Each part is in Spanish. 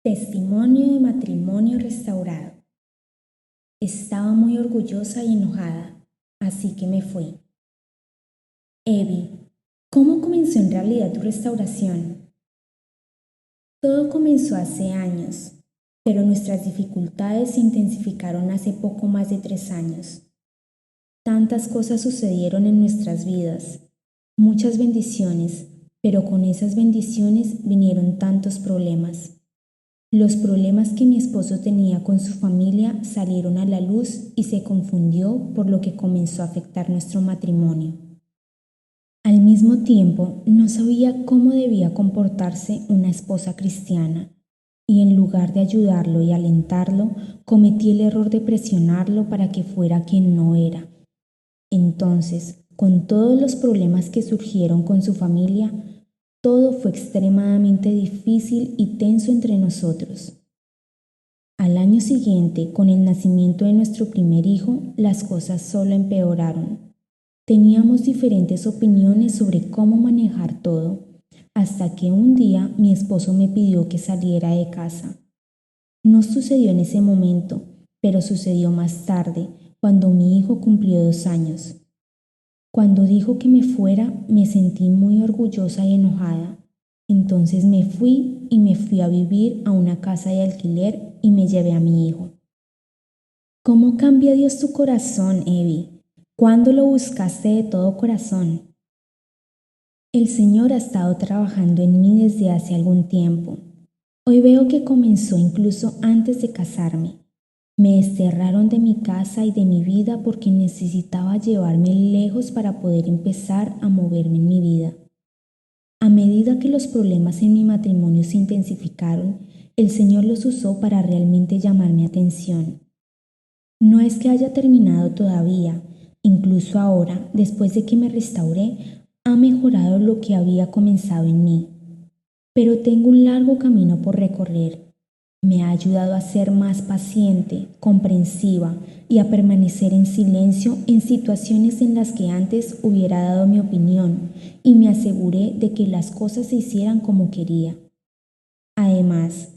Testimonio de matrimonio restaurado. Estaba muy orgullosa y enojada, así que me fui. Evi, ¿cómo comenzó en realidad tu restauración? Todo comenzó hace años, pero nuestras dificultades se intensificaron hace poco más de 3 años. Tantas cosas sucedieron en nuestras vidas, muchas bendiciones, pero con esas bendiciones vinieron tantos problemas. Los problemas que mi esposo tenía con su familia salieron a la luz y se confundió, por lo que comenzó a afectar nuestro matrimonio. Al mismo tiempo, no sabía cómo debía comportarse una esposa cristiana, y en lugar de ayudarlo y alentarlo, cometí el error de presionarlo para que fuera quien no era. Entonces, con todos los problemas que surgieron con su familia, todo fue extremadamente difícil y tenso entre nosotros. Al año siguiente, con el nacimiento de nuestro primer hijo, las cosas solo empeoraron. Teníamos diferentes opiniones sobre cómo manejar todo, hasta que un día mi esposo me pidió que saliera de casa. No sucedió en ese momento, pero sucedió más tarde, cuando mi hijo cumplió 2 años. Cuando dijo que me fuera, me sentí muy orgullosa y enojada. Entonces me fui a vivir a una casa de alquiler y me llevé a mi hijo. ¿Cómo cambia Dios tu corazón, Evi? ¿Cuándo lo buscaste de todo corazón? El Señor ha estado trabajando en mí desde hace algún tiempo. Hoy veo que comenzó incluso antes de casarme. Me desterraron de mi casa y de mi vida porque necesitaba llevarme lejos para poder empezar a moverme en mi vida. A medida que los problemas en mi matrimonio se intensificaron, el Señor los usó para realmente llamar mi atención. No es que haya terminado todavía, incluso ahora, después de que me restauré, ha mejorado lo que había comenzado en mí. Pero tengo un largo camino por recorrer. Me ha ayudado a ser más paciente, comprensiva y a permanecer en silencio en situaciones en las que antes hubiera dado mi opinión y me aseguré de que las cosas se hicieran como quería. Además,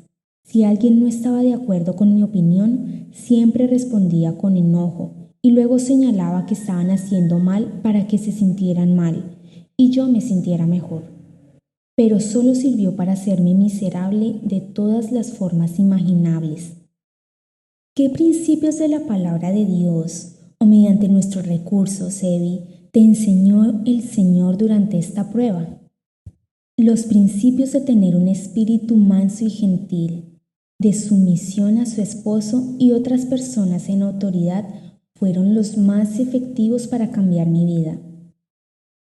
si alguien no estaba de acuerdo con mi opinión, siempre respondía con enojo y luego señalaba que estaban haciendo mal para que se sintieran mal y yo me sintiera mejor. Pero solo sirvió para hacerme miserable de todas las formas imaginables. ¿Qué principios de la palabra de Dios o mediante nuestros recursos, Evi, te enseñó el Señor durante esta prueba? Los principios de tener un espíritu manso y gentil, de sumisión a su esposo y otras personas en autoridad fueron los más efectivos para cambiar mi vida.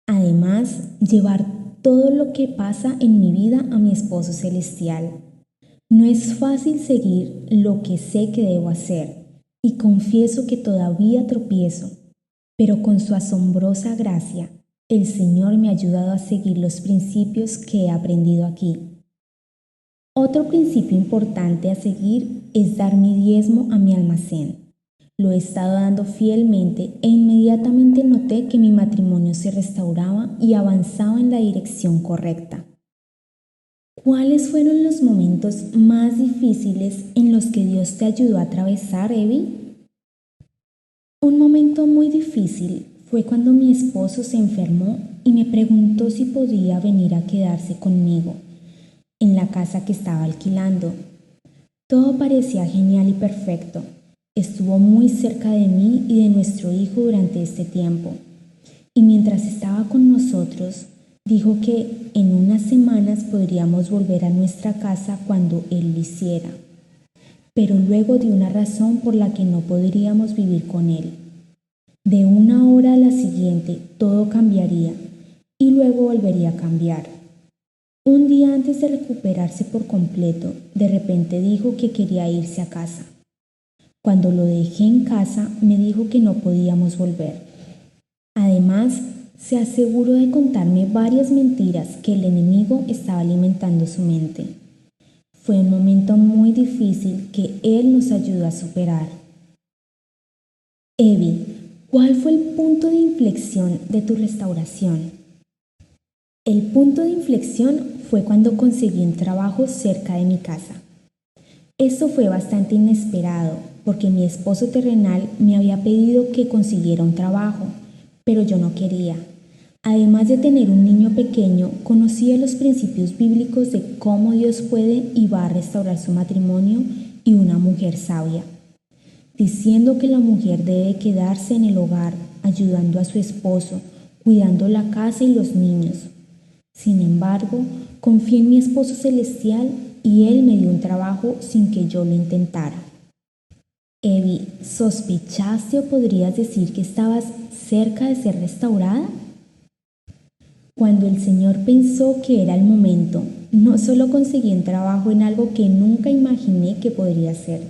Además, llevar todo lo que pasa en mi vida a mi esposo celestial. No es fácil seguir lo que sé que debo hacer y confieso que todavía tropiezo, pero con su asombrosa gracia, el Señor me ha ayudado a seguir los principios que he aprendido aquí. Otro principio importante a seguir es dar mi diezmo a mi almacén. Lo he estado dando fielmente e inmediatamente noté que mi matrimonio se restauraba y avanzaba en la dirección correcta. ¿Cuáles fueron los momentos más difíciles en los que Dios te ayudó a atravesar, Evi? Un momento muy difícil fue cuando mi esposo se enfermó y me preguntó si podía venir a quedarse conmigo en la casa que estaba alquilando. Todo parecía genial y perfecto. Estuvo muy cerca de mí y de nuestro hijo durante este tiempo. Y mientras estaba con nosotros, dijo que en unas semanas podríamos volver a nuestra casa cuando él lo hiciera. Pero luego dio una razón por la que no podríamos vivir con él. De una hora a la siguiente todo cambiaría y luego volvería a cambiar. Un día antes de recuperarse por completo, de repente dijo que quería irse a casa. Cuando lo dejé en casa, me dijo que no podíamos volver. Además, se aseguró de contarme varias mentiras que el enemigo estaba alimentando su mente. Fue un momento muy difícil que él nos ayudó a superar. Evi, ¿cuál fue el punto de inflexión de tu restauración? El punto de inflexión fue cuando conseguí un trabajo cerca de mi casa. Esto fue bastante inesperado, porque mi esposo terrenal me había pedido que consiguiera un trabajo, pero yo no quería. Además de tener un niño pequeño, conocía los principios bíblicos de cómo Dios puede y va a restaurar su matrimonio y una mujer sabia, diciendo que la mujer debe quedarse en el hogar, ayudando a su esposo, cuidando la casa y los niños. Sin embargo, confié en mi esposo celestial y él me dio un trabajo sin que yo lo intentara. Evi, ¿sospechaste o podrías decir que estabas cerca de ser restaurada? Cuando el Señor pensó que era el momento, no solo conseguí un trabajo en algo que nunca imaginé que podría hacer,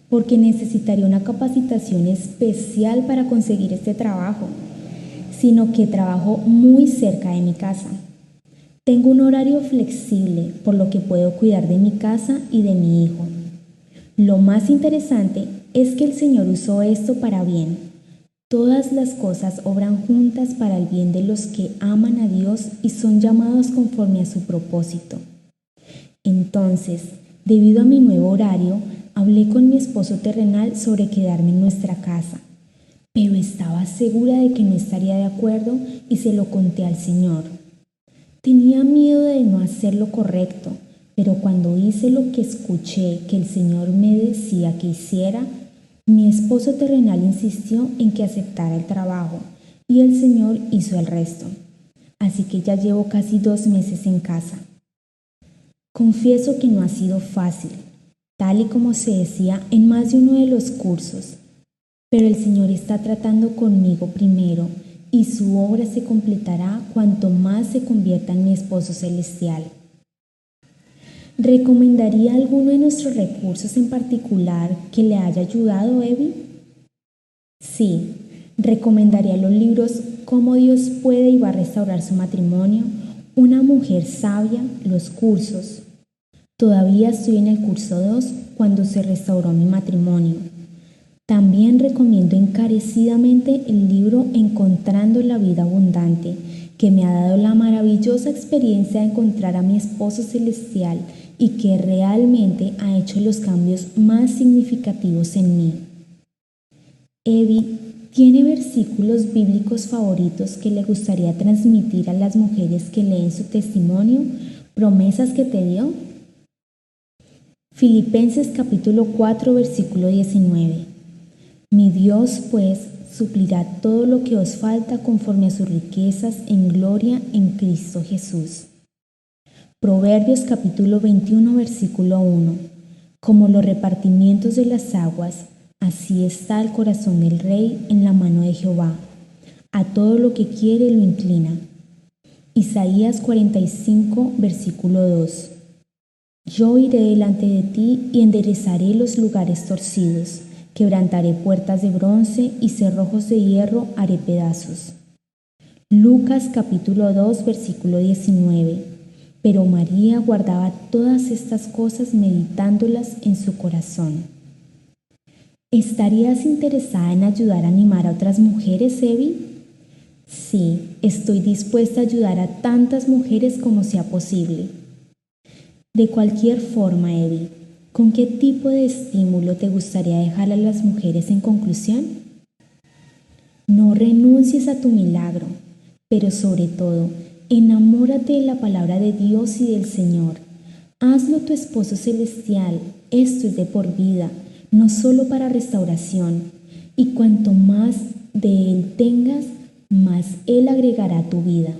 porque necesitaría una capacitación especial para conseguir este trabajo, sino que trabajo muy cerca de mi casa. Tengo un horario flexible, por lo que puedo cuidar de mi casa y de mi hijo. Lo más interesante es que el Señor usó esto para bien. Todas las cosas obran juntas para el bien de los que aman a Dios y son llamados conforme a su propósito. Entonces, debido a mi nuevo horario, hablé con mi esposo terrenal sobre quedarme en nuestra casa, pero estaba segura de que no estaría de acuerdo y se lo conté al Señor. Tenía miedo de no hacer lo correcto, pero cuando hice lo que escuché que el Señor me decía que hiciera, mi esposo terrenal insistió en que aceptara el trabajo y el Señor hizo el resto. Así que ya llevo casi 2 meses en casa. Confieso que no ha sido fácil, tal y como se decía en más de uno de los cursos, pero el Señor está tratando conmigo primero y su obra se completará cuanto más se convierta en mi esposo celestial. ¿Recomendaría alguno de nuestros recursos en particular que le haya ayudado, Evi? Sí, recomendaría los libros Cómo Dios puede y va a restaurar su matrimonio, Una mujer sabia, los cursos. Todavía estoy en el curso 2 cuando se restauró mi matrimonio. También recomiendo encarecidamente el libro Encontrando la vida abundante, que me ha dado la maravillosa experiencia de encontrar a mi esposo celestial y que realmente ha hecho los cambios más significativos en mí. Evi, ¿tiene versículos bíblicos favoritos que le gustaría transmitir a las mujeres que leen su testimonio, promesas que te dio? Filipenses capítulo 4, versículo 19. Mi Dios, pues, suplirá todo lo que os falta conforme a sus riquezas en gloria en Cristo Jesús. Proverbios capítulo 21, versículo 1. Como los repartimientos de las aguas, así está el corazón del rey en la mano de Jehová. A todo lo que quiere lo inclina. Isaías 45, versículo 2. Yo iré delante de ti y enderezaré los lugares torcidos. Quebrantaré puertas de bronce y cerrojos de hierro haré pedazos. Lucas capítulo 2, versículo 19. Pero María guardaba todas estas cosas meditándolas en su corazón. ¿Estarías interesada en ayudar a animar a otras mujeres, Evi? Sí, estoy dispuesta a ayudar a tantas mujeres como sea posible. De cualquier forma, Evi, ¿con qué tipo de estímulo te gustaría dejar a las mujeres en conclusión? No renuncies a tu milagro, pero sobre todo, enamórate de la palabra de Dios y del Señor. Hazlo tu esposo celestial, esto es de por vida, no solo para restauración. Y cuanto más de Él tengas, más Él agregará a tu vida.